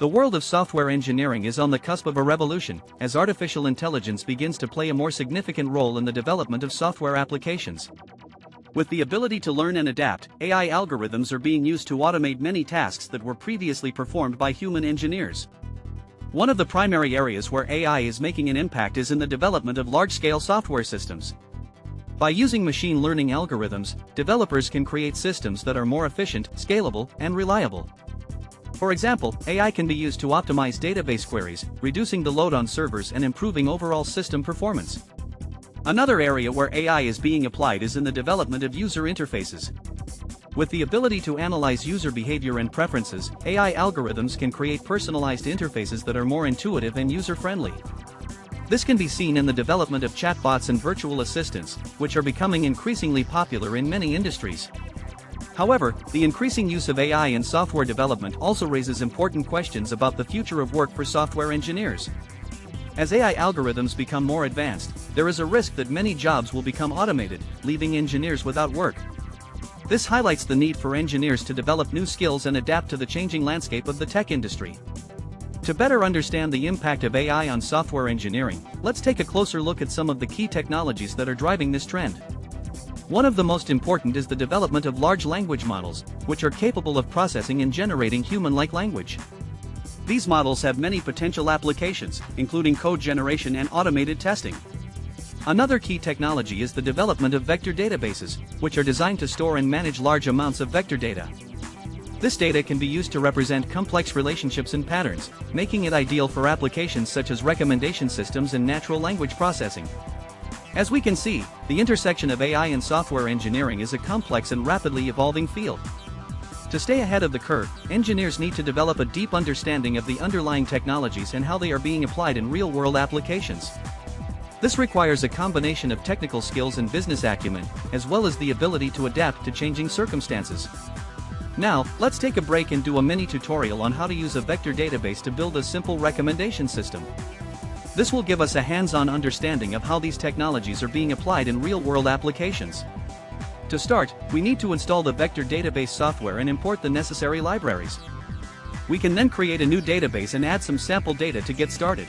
The world of software engineering is on the cusp of a revolution, as artificial intelligence begins to play a more significant role in the development of software applications. With the ability to learn and adapt, AI algorithms are being used to automate many tasks that were previously performed by human engineers. One of the primary areas where AI is making an impact is in the development of large-scale software systems. By using machine learning algorithms, developers can create systems that are more efficient, scalable, and reliable. For example, AI can be used to optimize database queries, reducing the load on servers and improving overall system performance. Another area where AI is being applied is in the development of user interfaces. With the ability to analyze user behavior and preferences, AI algorithms can create personalized interfaces that are more intuitive and user-friendly. This can be seen in the development of chatbots and virtual assistants, which are becoming increasingly popular in many industries. However, the increasing use of AI in software development also raises important questions about the future of work for software engineers. As AI algorithms become more advanced, there is a risk that many jobs will become automated, leaving engineers without work. This highlights the need for engineers to develop new skills and adapt to the changing landscape of the tech industry. To better understand the impact of AI on software engineering, let's take a closer look at some of the key technologies that are driving this trend. One of the most important is the development of large language models, which are capable of processing and generating human-like language. These models have many potential applications, including code generation and automated testing. Another key technology is the development of vector databases, which are designed to store and manage large amounts of vector data. This data can be used to represent complex relationships and patterns, making it ideal for applications such as recommendation systems and natural language processing. As we can see, the intersection of AI and software engineering is a complex and rapidly evolving field. To stay ahead of the curve, engineers need to develop a deep understanding of the underlying technologies and how they are being applied in real-world applications. This requires a combination of technical skills and business acumen, as well as the ability to adapt to changing circumstances. Now, let's take a break and do a mini tutorial on how to use a vector database to build a simple recommendation system. This will give us a hands-on understanding of how these technologies are being applied in real-world applications. To start, we need to install the vector database software and import the necessary libraries. We can then create a new database and add some sample data to get started.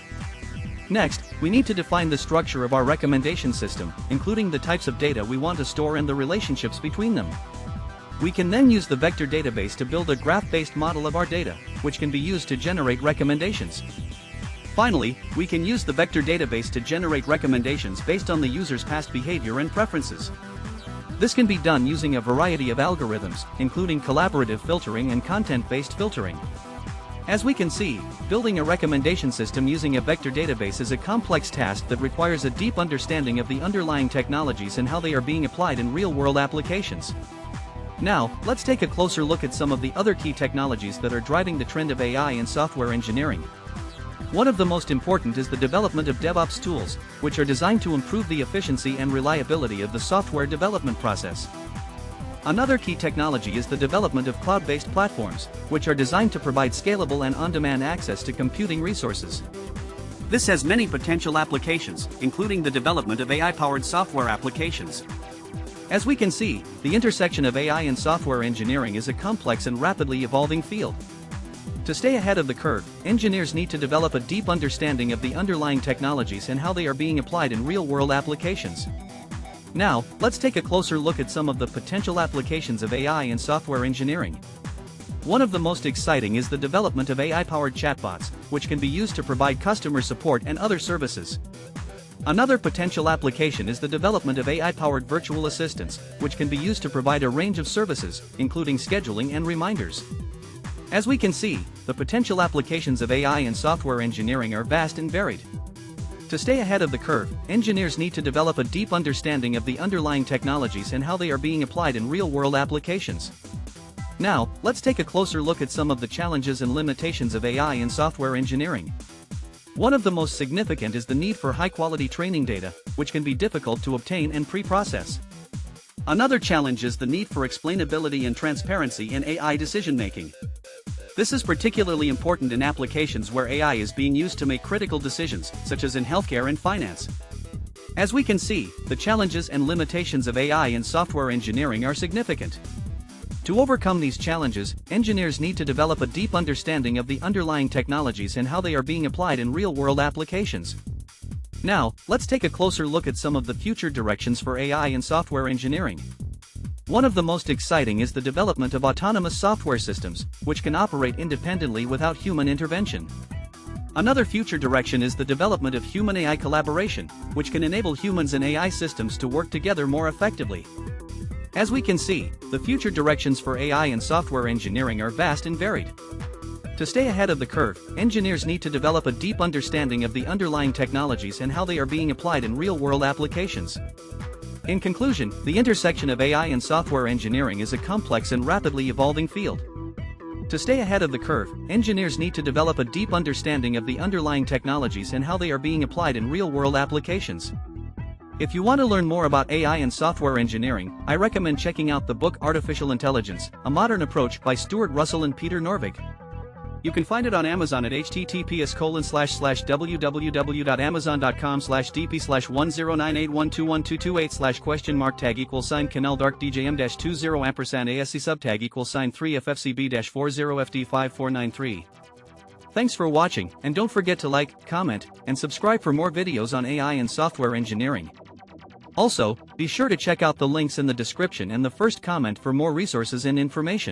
Next, we need to define the structure of our recommendation system, including the types of data we want to store and the relationships between them. We can then use the vector database to build a graph-based model of our data, which can be used to generate recommendations. Finally, we can use the vector database to generate recommendations based on the user's past behavior and preferences. This can be done using a variety of algorithms, including collaborative filtering and content-based filtering. As we can see, building a recommendation system using a vector database is a complex task that requires a deep understanding of the underlying technologies and how they are being applied in real-world applications. Now, let's take a closer look at some of the other key technologies that are driving the trend of AI in software engineering. One of the most important is the development of DevOps tools, which are designed to improve the efficiency and reliability of the software development process. Another key technology is the development of cloud-based platforms, which are designed to provide scalable and on-demand access to computing resources. This has many potential applications, including the development of AI-powered software applications. As we can see, the intersection of AI and software engineering is a complex and rapidly evolving field. To stay ahead of the curve, engineers need to develop a deep understanding of the underlying technologies and how they are being applied in real-world applications. Now, let's take a closer look at some of the potential applications of AI in software engineering. One of the most exciting is the development of AI-powered chatbots, which can be used to provide customer support and other services. Another potential application is the development of AI-powered virtual assistants, which can be used to provide a range of services, including scheduling and reminders. As we can see, the potential applications of AI in software engineering are vast and varied. To stay ahead of the curve, engineers need to develop a deep understanding of the underlying technologies and how they are being applied in real-world applications. Now, let's take a closer look at some of the challenges and limitations of AI in software engineering. One of the most significant is the need for high-quality training data, which can be difficult to obtain and pre-process. Another challenge is the need for explainability and transparency in AI decision-making. This is particularly important in applications where AI is being used to make critical decisions, such as in healthcare and finance. As we can see, the challenges and limitations of AI in software engineering are significant. To overcome these challenges, engineers need to develop a deep understanding of the underlying technologies and how they are being applied in real-world applications. Now, let's take a closer look at some of the future directions for AI in software engineering. One of the most exciting is the development of autonomous software systems, which can operate independently without human intervention. Another future direction is the development of human-AI collaboration, which can enable humans and AI systems to work together more effectively. As we can see, the future directions for AI and software engineering are vast and varied. To stay ahead of the curve, engineers need to develop a deep understanding of the underlying technologies and how they are being applied in real-world applications. In conclusion, the intersection of AI and software engineering is a complex and rapidly evolving field. To stay ahead of the curve, engineers need to develop a deep understanding of the underlying technologies and how they are being applied in real-world applications. If you want to learn more about AI and software engineering, I recommend checking out the book Artificial Intelligence, A Modern Approach by Stuart Russell and Peter Norvig. You can find it on Amazon at https://www.amazon.com/dp/1098121228/?tag $DJM-20 ASC subtag $3FFCB-40FD54943. Thanks for watching, and don't forget to like, comment, and subscribe for more videos on AI and software engineering. Also, be sure to check out the links in the description and the first comment for more resources and information.